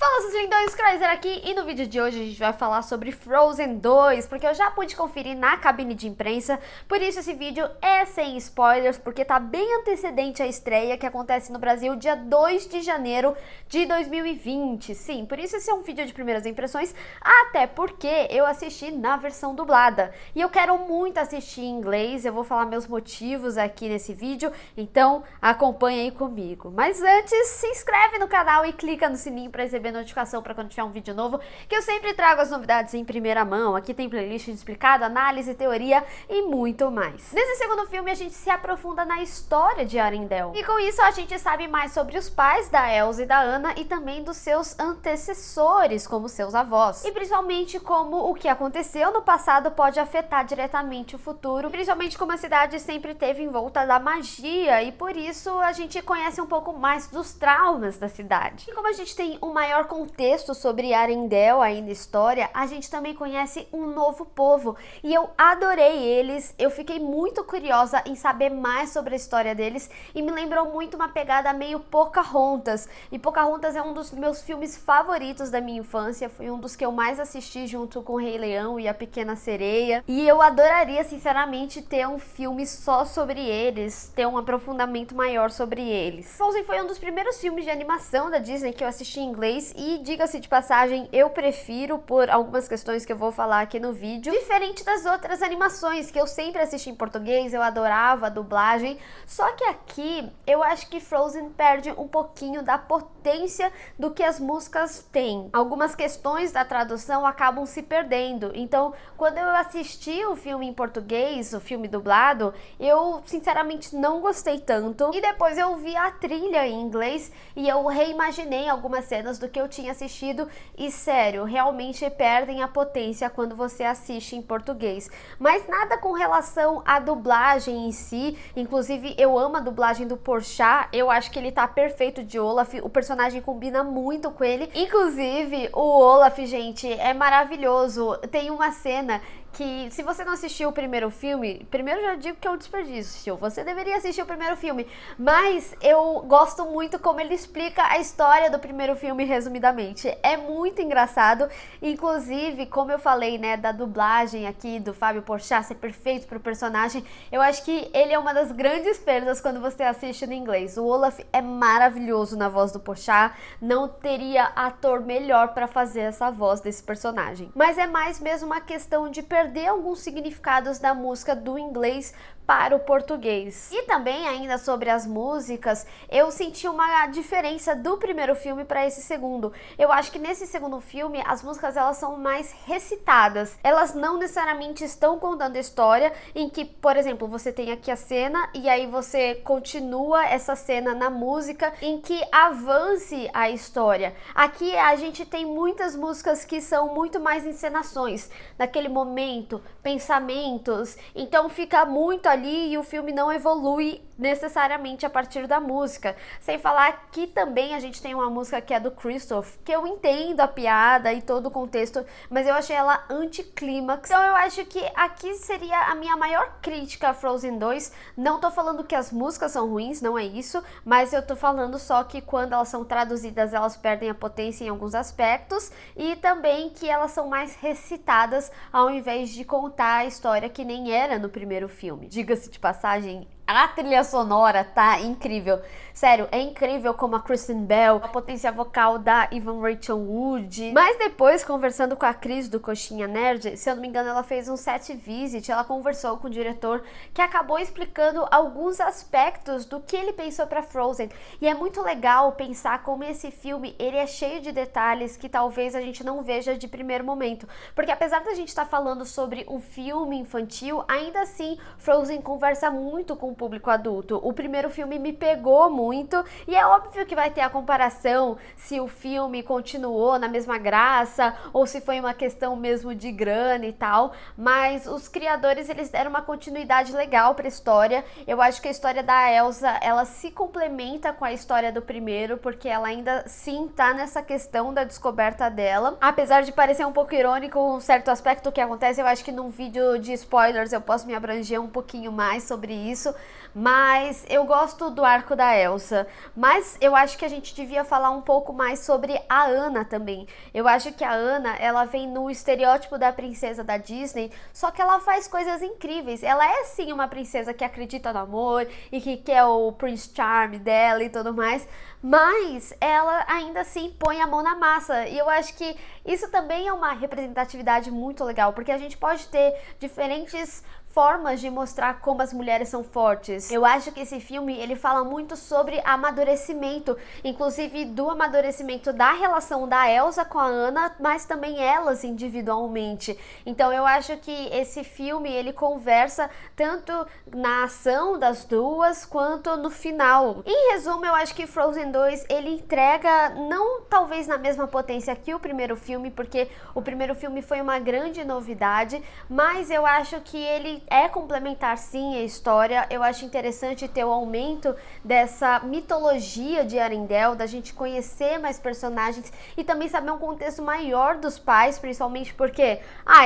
Fala, seus lindões, Chrysler aqui, e no vídeo de hoje a gente vai falar sobre Frozen 2, porque eu já pude conferir na cabine de imprensa, por isso esse vídeo é sem spoilers, porque tá bem antecedente à estreia, que acontece no Brasil dia 2 de janeiro de 2020. Sim, por isso esse é um vídeo de primeiras impressões, até porque eu assisti na versão dublada, e eu quero muito assistir em inglês, eu vou falar meus motivos aqui nesse vídeo, então acompanha aí comigo. Mas antes, se inscreve no canal e clica no sininho para receber notificação para quando tiver um vídeo novo, que eu sempre trago as novidades em primeira mão. Aqui tem playlist explicado, análise, teoria e muito mais. Nesse segundo filme a gente se aprofunda na história de Arendelle, e com isso a gente sabe mais sobre os pais da Elsa e da Anna e também dos seus antecessores, como seus avós, e principalmente como o que aconteceu no passado pode afetar diretamente o futuro, principalmente como a cidade sempre teve em volta da magia, e por isso a gente conhece um pouco mais dos traumas da cidade. E como a gente tem um maior contexto sobre Arendelle aí na história, a gente também conhece um novo povo, e eu adorei eles, eu fiquei muito curiosa em saber mais sobre a história deles, e me lembrou muito uma pegada meio Pocahontas, e Pocahontas é um dos meus filmes favoritos da minha infância, foi um dos que eu mais assisti junto com o Rei Leão e a Pequena Sereia, e eu adoraria sinceramente ter um filme só sobre eles, ter um aprofundamento maior sobre eles. Frozen foi um dos primeiros filmes de animação da Disney que eu assisti em inglês, e diga-se de passagem, eu prefiro por algumas questões que eu vou falar aqui no vídeo, diferente das outras animações que eu sempre assisti em português, eu adorava a dublagem, só que aqui eu acho que Frozen perde um pouquinho da potência do que as músicas têm. Algumas questões da tradução acabam se perdendo, então quando eu assisti o filme em português, o filme dublado, eu sinceramente não gostei tanto, e depois eu vi a trilha em inglês e eu reimaginei algumas cenas do que eu tinha assistido, e sério, realmente perdem a potência quando você assiste em português. Mas nada com relação à dublagem em si, inclusive eu amo a dublagem do Porchat, eu acho que ele tá perfeito de Olaf, o personagem combina muito com ele, inclusive o Olaf, gente, é maravilhoso. Tem uma cena que, se você não assistiu o primeiro filme, primeiro já digo que é um desperdício, você deveria assistir o primeiro filme, mas eu gosto muito como ele explica a história do primeiro filme resumidamente, é muito engraçado, inclusive, como eu falei, né, da dublagem aqui do Fábio Porchat ser perfeito pro personagem, eu acho que ele é uma das grandes perdas quando você assiste no inglês. O Olaf é maravilhoso na voz do Porchat, não teria ator melhor para fazer essa voz desse personagem, mas é mais mesmo uma questão de perder alguns significados da música do inglês para o português. E também, ainda sobre as músicas, eu senti uma diferença do primeiro filme para esse segundo. Eu acho que nesse segundo filme as músicas elas são mais recitadas, elas não necessariamente estão contando a história, em que, por exemplo, você tem aqui a cena e aí você continua essa cena na música em que avance a história. Aqui a gente tem muitas músicas que são muito mais encenações, naquele momento, pensamentos, então fica muito ali e o filme não evolui necessariamente a partir da música. Sem falar que também a gente tem uma música que é do Christoph, que eu entendo a piada e todo o contexto, mas eu achei ela anticlímax. Então eu acho que aqui seria a minha maior crítica a Frozen 2. Não tô falando que as músicas são ruins, não é isso, mas eu tô falando só que quando elas são traduzidas elas perdem a potência em alguns aspectos, e também que elas são mais recitadas ao invés de contar a história que nem era no primeiro filme. Diga-se de passagem, a trilha sonora tá incrível. Sério, é incrível como a Kristen Bell, a potência vocal da Evan Rachel Wood. Mas depois, conversando com a Cris do Coxinha Nerd, se eu não me engano, ela fez um set visit, ela conversou com o diretor, que acabou explicando alguns aspectos do que ele pensou para Frozen. E é muito legal pensar como esse filme, ele é cheio de detalhes que talvez a gente não veja de primeiro momento. Porque apesar da gente estar falando sobre um filme infantil, ainda assim, Frozen conversa muito com o público adulto. O primeiro filme me pegou muito, e é óbvio que vai ter a comparação se o filme continuou na mesma graça ou se foi uma questão mesmo de grana e tal, mas os criadores eles deram uma continuidade legal para a história. Eu acho que a história da Elsa ela se complementa com a história do primeiro, porque ela ainda sim tá nessa questão da descoberta dela, apesar de parecer um pouco irônico um certo aspecto que acontece. Eu acho que num vídeo de spoilers eu posso me abranger um pouquinho mais sobre isso, Mas eu gosto do arco da Elsa, mas eu acho que a gente devia falar um pouco mais sobre a Anna também. Eu acho que a Anna, ela vem no estereótipo da princesa da Disney, só que ela faz coisas incríveis. Ela é sim uma princesa que acredita no amor e que quer o Prince Charm dela e tudo mais, mas ela ainda assim põe a mão na massa. E eu acho que isso também é uma representatividade muito legal, porque a gente pode ter diferentes formas de mostrar como as mulheres são fortes. Eu acho que esse filme, ele fala muito sobre amadurecimento, inclusive do amadurecimento da relação da Elsa com a Anna, mas também elas individualmente. Então eu acho que esse filme, ele conversa tanto na ação das duas, quanto no final. Em resumo, eu acho que Frozen 2, ele entrega, não talvez na mesma potência que o primeiro filme, porque o primeiro filme foi uma grande novidade, mas eu acho que ele é complementar sim a história. Eu acho interessante ter o aumento dessa mitologia de Arendelle, da gente conhecer mais personagens e também saber um contexto maior dos pais, principalmente porque,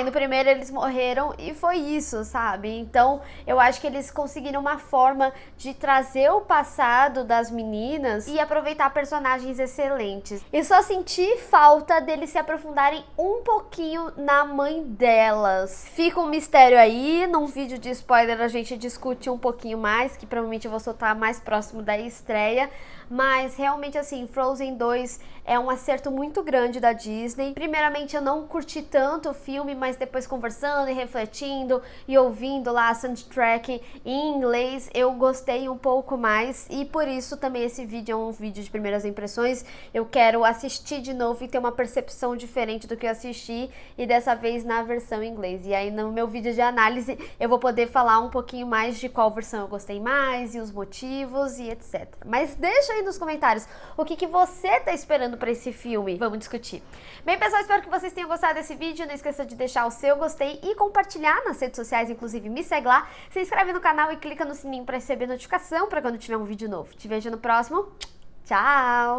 no primeiro eles morreram e foi isso, sabe? Então eu acho que eles conseguiram uma forma de trazer o passado das meninas e aproveitar personagens excelentes. E só senti falta deles se aprofundarem um pouquinho na mãe delas. Fica um mistério aí, num vídeo de spoiler a gente discute um pouquinho mais, que provavelmente eu vou soltar mais próximo da estreia, mas realmente assim, Frozen 2 é um acerto muito grande da Disney. Primeiramente eu não curti tanto o filme, mas depois conversando e refletindo e ouvindo lá a soundtrack em inglês, eu gostei um pouco mais e por isso também esse vídeo é um vídeo de primeiras impressões. Eu quero assistir de novo e ter uma percepção diferente do que eu assisti e dessa vez na versão em inglês. E aí no meu vídeo de análise eu vou poder falar um pouquinho mais de qual versão eu gostei mais e os motivos e etc. Mas deixa aí nos comentários o que você tá esperando pra esse filme. Vamos discutir. Bem, pessoal, espero que vocês tenham gostado desse vídeo. Não esqueça de deixar o seu gostei e compartilhar nas redes sociais, inclusive me segue lá, se inscreve no canal e clica no sininho pra receber notificação pra quando tiver um vídeo novo. Te vejo no próximo. Tchau!